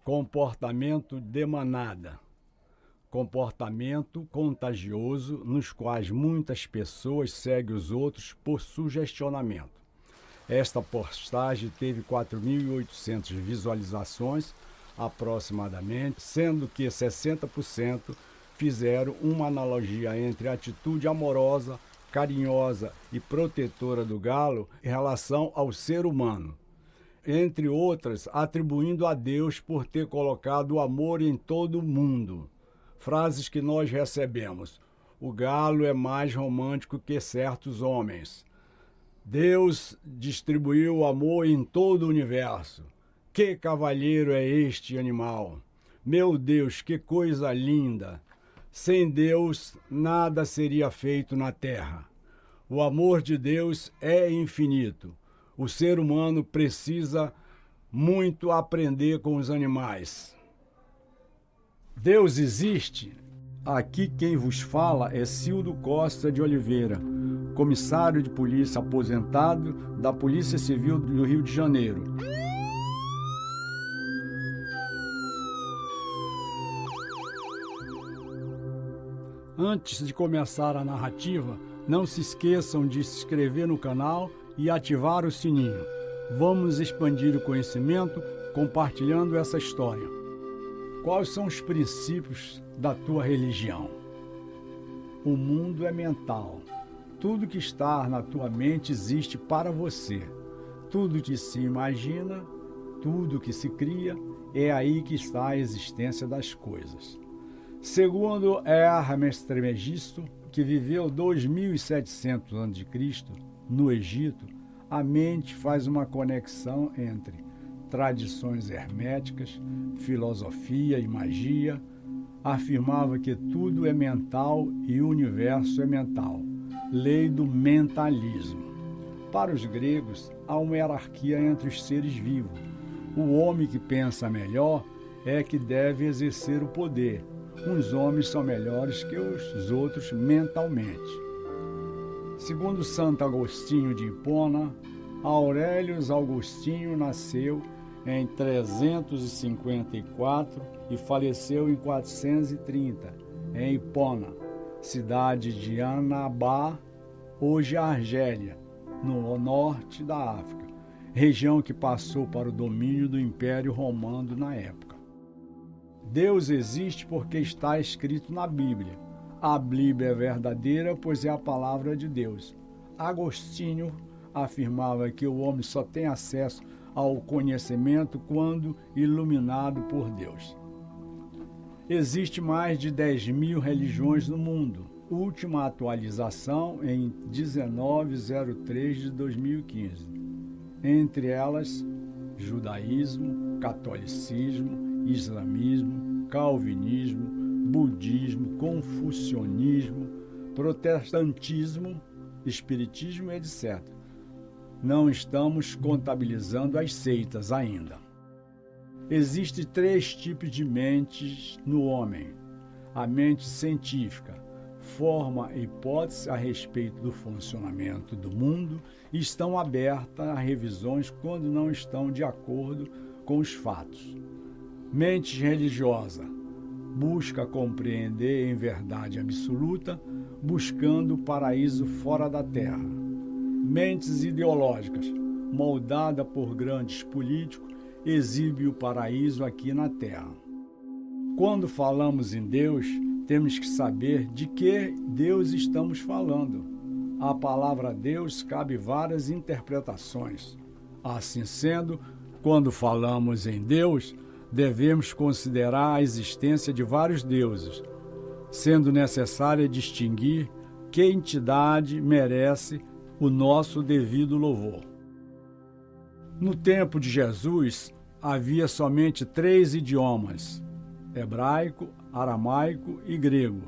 Comportamento de manada. Comportamento contagioso nos quais muitas pessoas seguem os outros por sugestionamento. Esta postagem teve 4.800 visualizações aproximadamente, sendo que 60% fizeram uma analogia entre a atitude amorosa, carinhosa e protetora do galo em relação ao ser humano, entre outras, atribuindo a Deus por ter colocado o amor em todo o mundo. Frases que nós recebemos: o galo é mais romântico que certos homens. Deus distribuiu o amor em todo o universo. Que cavalheiro é este animal? Meu Deus, que coisa linda! Sem Deus, nada seria feito na terra. O amor de Deus é infinito. O ser humano precisa muito aprender com os animais. Deus existe? Aqui quem vos fala é Cildo Costa de Oliveira, comissário de polícia aposentado da Polícia Civil do Rio de Janeiro. Antes de começar a narrativa, não se esqueçam de se inscrever no canal e ativar o sininho. Vamos expandir o conhecimento compartilhando essa história. Quais são os princípios da tua religião? O mundo é mental. Tudo que está na tua mente existe para você. Tudo que se imagina, tudo que se cria, é aí que está a existência das coisas. Segundo Hermes Trismegisto, que viveu 2.700 a.C., no Egito, a mente faz uma conexão entre tradições herméticas, filosofia e magia. Afirmava que tudo é mental e o universo é mental. Lei do mentalismo. Para os gregos, há uma hierarquia entre os seres vivos. O homem que pensa melhor é que deve exercer o poder. Uns homens são melhores que os outros mentalmente. Segundo Santo Agostinho de Hipona, Aurelius Augustinho nasceu em 354 e faleceu em 430, em Hipona, cidade de Annaba, hoje Argélia, no norte da África, região que passou para o domínio do Império Romano na época. Deus existe porque está escrito na Bíblia. A Bíblia é verdadeira, pois é a palavra de Deus. Agostinho afirmava que o homem só tem acesso ao conhecimento quando iluminado por Deus. Existe mais de 10.000 religiões no mundo. Última atualização em 1903 de 2015. Entre elas, judaísmo, catolicismo, islamismo, calvinismo, budismo, confucionismo, protestantismo, espiritismo, etc. Não estamos contabilizando as seitas ainda. Existem 3 tipos de mentes no homem. A mente científica forma hipóteses a respeito do funcionamento do mundo e estão abertas a revisões quando não estão de acordo com os fatos. Mente religiosa busca compreender em verdade absoluta, buscando o paraíso fora da terra. Mentes ideológicas, moldada por grandes políticos, exibe o paraíso aqui na terra. Quando falamos em Deus, temos que saber de que Deus estamos falando. A palavra Deus cabe várias interpretações. Assim sendo, quando falamos em Deus, devemos considerar a existência de vários deuses, sendo necessário distinguir que entidade merece o nosso devido louvor. No tempo de Jesus, havia somente 3 idiomas: hebraico, aramaico e grego.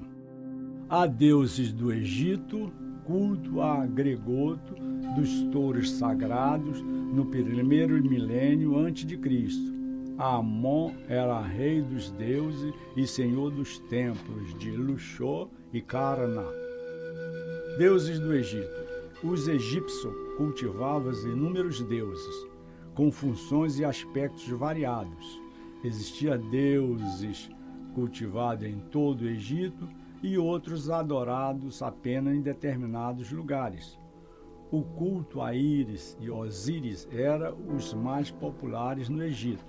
Há deuses do Egito, culto a Gregoto, dos touros sagrados, no primeiro milênio antes de Cristo. Amon era rei dos deuses e senhor dos templos de Luxor e Karna. Deuses do Egito. Os egípcios cultivavam inúmeros deuses, com funções e aspectos variados. Existiam deuses cultivados em todo o Egito e outros adorados apenas em determinados lugares. O culto a Íris e Osíris era os mais populares no Egito.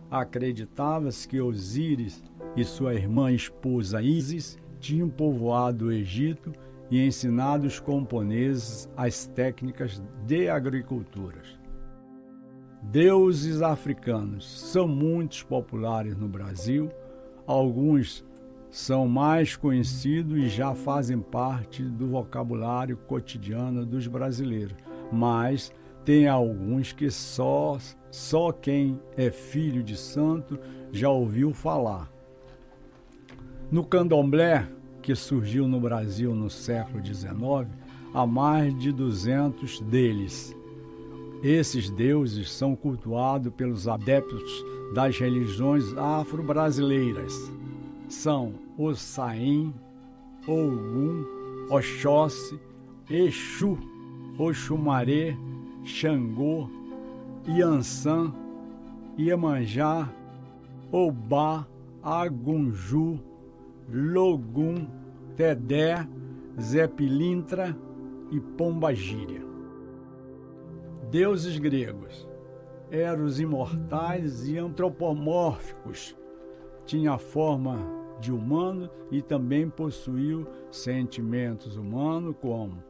Acreditava-se que Osíris e sua irmã esposa Ísis tinham povoado o Egito e ensinado os camponeses as técnicas de agricultura. Deuses africanos são muito populares no Brasil. Alguns são mais conhecidos e já fazem parte do vocabulário cotidiano dos brasileiros, mas tem alguns que só quem é filho de santo já ouviu falar. No candomblé, que surgiu no Brasil no século XIX, há mais de 200 deles. Esses deuses são cultuados pelos adeptos das religiões afro-brasileiras. São Ossain, Ogum, Oxóssi, Exu, Oxumaré, Xangô, Iansã, Iemanjá, Obá, Agunju, Logum, Tedé, Zé Pilintra e Pombagíria. Deuses gregos eram os imortais e antropomórficos. Tinha a forma de humano e também possuíam sentimentos humanos como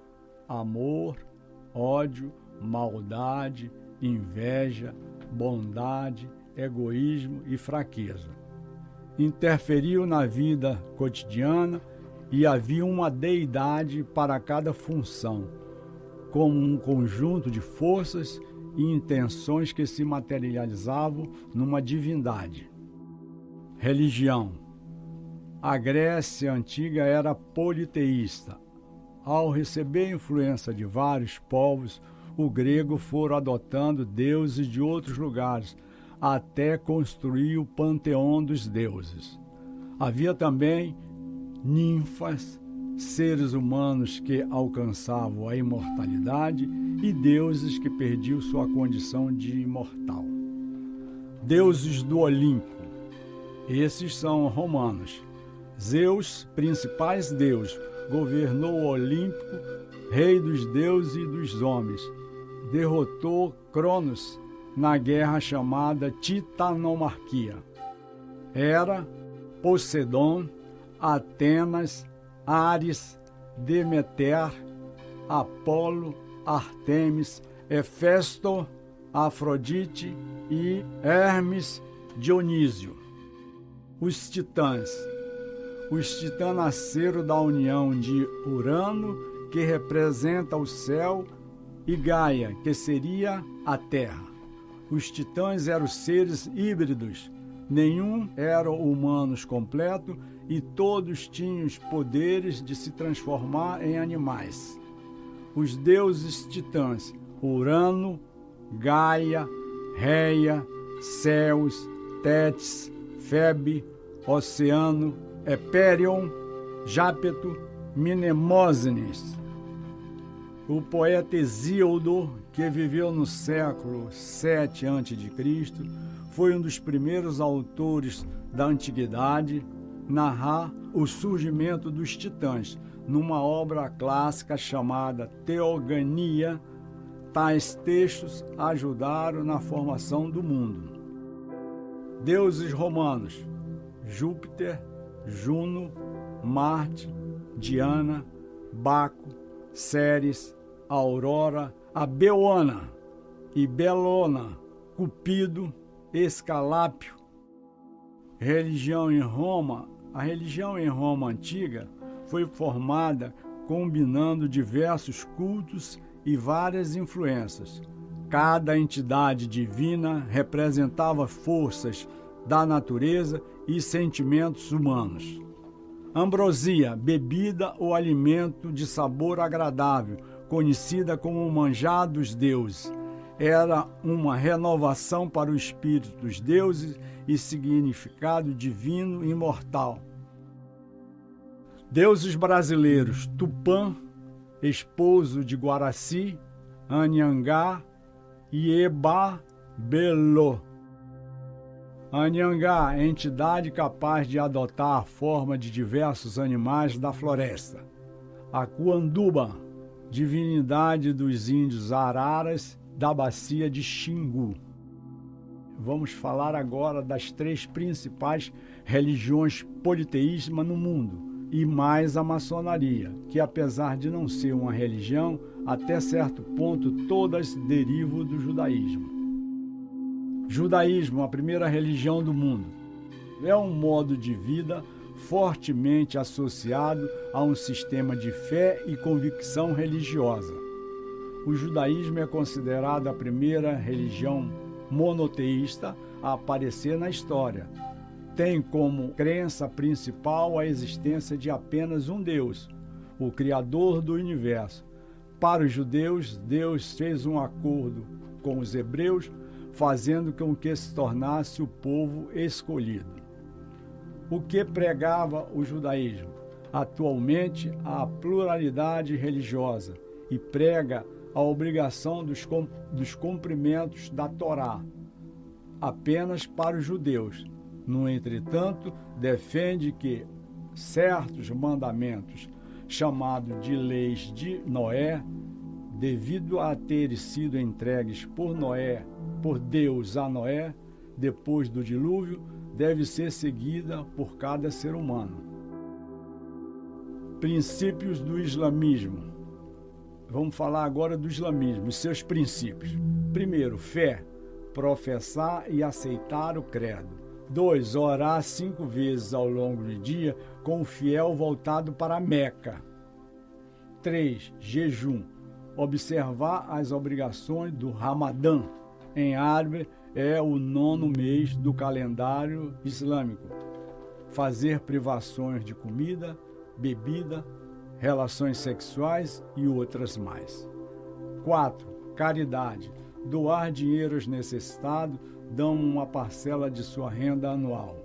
amor, ódio, maldade, inveja, bondade, egoísmo e fraqueza. Interferiu na vida cotidiana e havia uma deidade para cada função, como um conjunto de forças e intenções que se materializavam numa divindade. Religião. A Grécia Antiga era politeísta. Ao receber a influência de vários povos, o grego foram adotando deuses de outros lugares, até construir o panteão dos deuses. Havia também ninfas, seres humanos que alcançavam a imortalidade e deuses que perdiam sua condição de imortal. Deuses do Olimpo. Esses são romanos. Zeus, principais deuses, governou o Olímpico, rei dos deuses e dos homens. Derrotou Cronos na guerra chamada Titanomaquia. Hera, Poseidon, Atenas, Ares, Demeter, Apolo, Artemis, Hefesto, Afrodite e Hermes, Dionísio. Os titãs. Os titãs nasceram da união de Urano, que representa o céu, e Gaia, que seria a terra. Os titãs eram seres híbridos, nenhum era humanos completo e todos tinham os poderes de se transformar em animais. Os deuses titãs, Urano, Gaia, Reia, Ceus, Tétis, Febe, Oceano, Epérion, Jápeto, Mnemóstenes. O poeta Hesíodo, que viveu no século VII a.C., foi um dos primeiros autores da antiguidade narrar o surgimento dos titãs, numa obra clássica chamada Teogania. Tais textos ajudaram na formação do mundo. Deuses romanos: Júpiter, Juno, Marte, Diana, Baco, Ceres, Aurora, Abeona e Belona, Cupido, Escalápio. Religião em Roma. A religião em Roma antiga foi formada combinando diversos cultos e várias influências. Cada entidade divina representava forças da natureza e sentimentos humanos. Ambrosia, bebida ou alimento de sabor agradável, conhecida como o manjar dos deuses, era uma renovação para o espírito dos deuses e significado divino e imortal. Deuses brasileiros: Tupã, esposo de Guaraci, Anhangá e Eba Belô. Anhangá, entidade capaz de adotar a forma de diversos animais da floresta. Acuanduba, divindade dos índios Araras da bacia de Xingu. Vamos falar agora das 3 principais religiões politeístas no mundo, e mais a maçonaria, que apesar de não ser uma religião, até certo ponto todas derivam do judaísmo. Judaísmo, a primeira religião do mundo, é um modo de vida fortemente associado a um sistema de fé e convicção religiosa. O judaísmo é considerado a primeira religião monoteísta a aparecer na história. Tem como crença principal a existência de apenas um Deus, o Criador do universo. Para os judeus, Deus fez um acordo com os hebreus, fazendo com que se tornasse o povo escolhido. O que pregava o judaísmo? Atualmente, a pluralidade religiosa e prega a obrigação dos cumprimentos da Torá apenas para os judeus. No entretanto, defende que certos mandamentos, chamados de leis de Noé, devido a terem sido entregues por Deus a Noé, depois do dilúvio, deve ser seguida por cada ser humano. Princípios do islamismo. Vamos falar agora do islamismo e seus princípios. Primeiro, fé, professar e aceitar o credo. 2. Orar 5 vezes ao longo do dia com o fiel voltado para Meca. 3. Jejum. Observar as obrigações do Ramadã. Em árabe, é o 9º mês do calendário islâmico. Fazer privações de comida, bebida, relações sexuais e outras mais. 4. Caridade. Doar dinheiro aos necessitados, dão uma parcela de sua renda anual.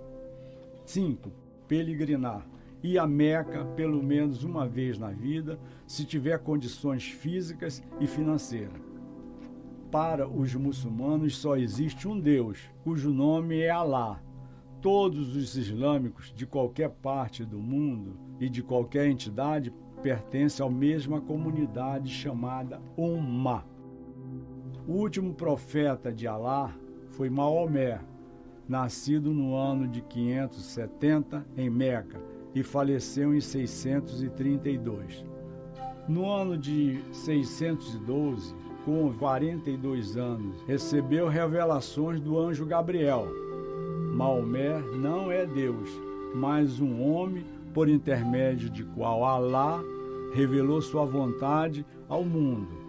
5. Peregrinar. Ir a Meca pelo menos uma vez na vida, se tiver condições físicas e financeiras. Para os muçulmanos só existe um Deus, cujo nome é Alá. Todos os islâmicos de qualquer parte do mundo e de qualquer entidade pertencem à mesma comunidade chamada Ummah. O último profeta de Alá foi Maomé, nascido no ano de 570 em Meca e faleceu em 632. No ano de 612, com 42 anos, recebeu revelações do anjo Gabriel. Maomé não é Deus, mas um homem por intermédio de qual Alá revelou sua vontade ao mundo.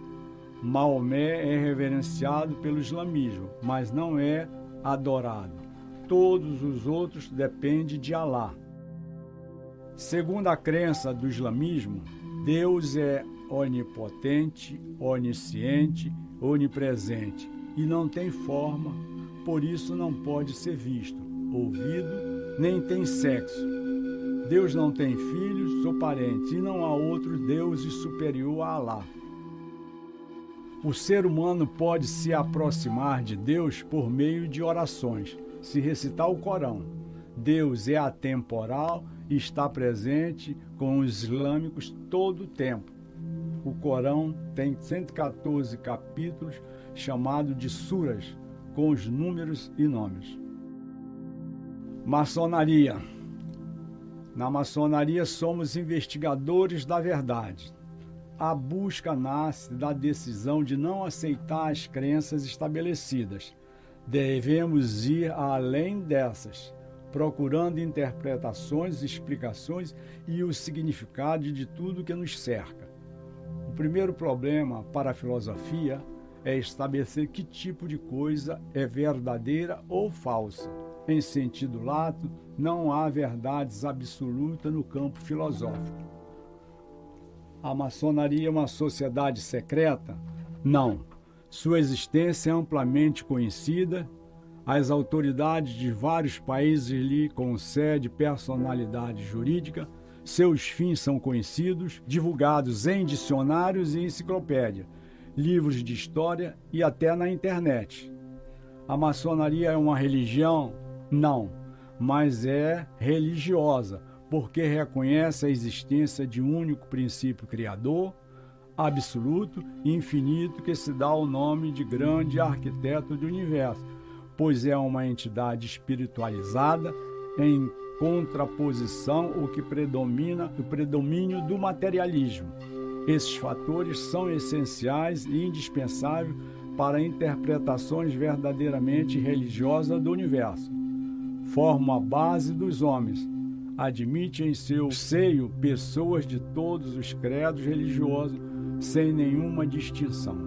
Maomé é reverenciado pelo islamismo, mas não é adorado. Todos os outros dependem de Alá. Segundo a crença do islamismo, Deus é onipotente, onisciente, onipresente e não tem forma, por isso não pode ser visto, ouvido, nem tem sexo. Deus não tem filhos ou parentes e não há outro Deus superior a Alá. O ser humano pode se aproximar de Deus por meio de orações, se recitar o Corão. Deus é atemporal e está presente com os islâmicos todo o tempo. O Corão tem 114 capítulos chamados de suras, com os números e nomes. Maçonaria. Na maçonaria somos investigadores da verdade. A busca nasce da decisão de não aceitar as crenças estabelecidas. Devemos ir além dessas, procurando interpretações, explicações e o significado de tudo que nos cerca. O primeiro problema para a filosofia é estabelecer que tipo de coisa é verdadeira ou falsa. Em sentido lato, não há verdades absolutas no campo filosófico. A maçonaria é uma sociedade secreta? Não. Sua existência é amplamente conhecida. As autoridades de vários países lhe concedem personalidade jurídica. Seus fins são conhecidos, divulgados em dicionários e enciclopédia, livros de história e até na internet. A maçonaria é uma religião Não, mas é religiosa, porque reconhece a existência de um único princípio criador, absoluto e infinito, que se dá o nome de grande arquiteto do universo, pois é uma entidade espiritualizada em contraposição ao que predomina o predomínio do materialismo. Esses fatores são essenciais e indispensáveis para interpretações verdadeiramente religiosas do universo. Formam a base dos homens. Admite em seu seio pessoas de todos os credos religiosos, sem nenhuma distinção.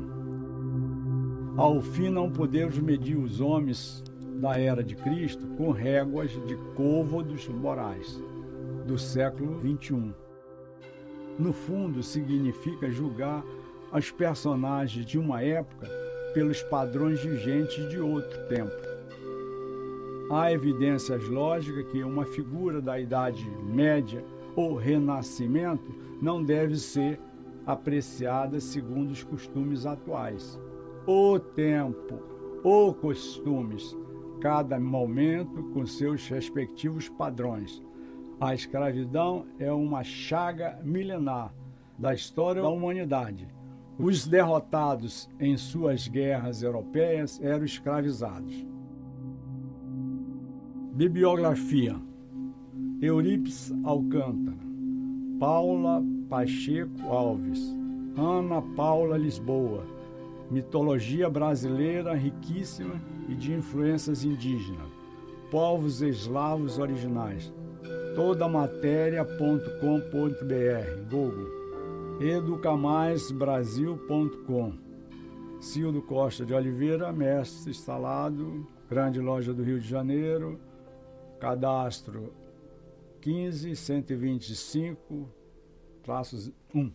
Ao fim, não podemos medir os homens da era de Cristo com réguas de côvados morais do século XXI. No fundo, significa julgar os personagens de uma época pelos padrões vigentes de outro tempo. Há evidências lógicas que uma figura da Idade Média ou Renascimento não deve ser apreciada segundo os costumes atuais. O tempo, ou costumes, cada momento com seus respectivos padrões. A escravidão é uma chaga milenar da história da humanidade. Os derrotados em suas guerras europeias eram escravizados. Bibliografia: Eurípides Alcântara, Paula Pacheco Alves, Ana Paula Lisboa. Mitologia brasileira riquíssima e de influências indígenas. Povos eslavos originais. Todamatéria.com.br, Google. educamaisbrasil.com. Cildo Costa de Oliveira, mestre instalado, Grande Loja do Rio de Janeiro, cadastro 15.125-1.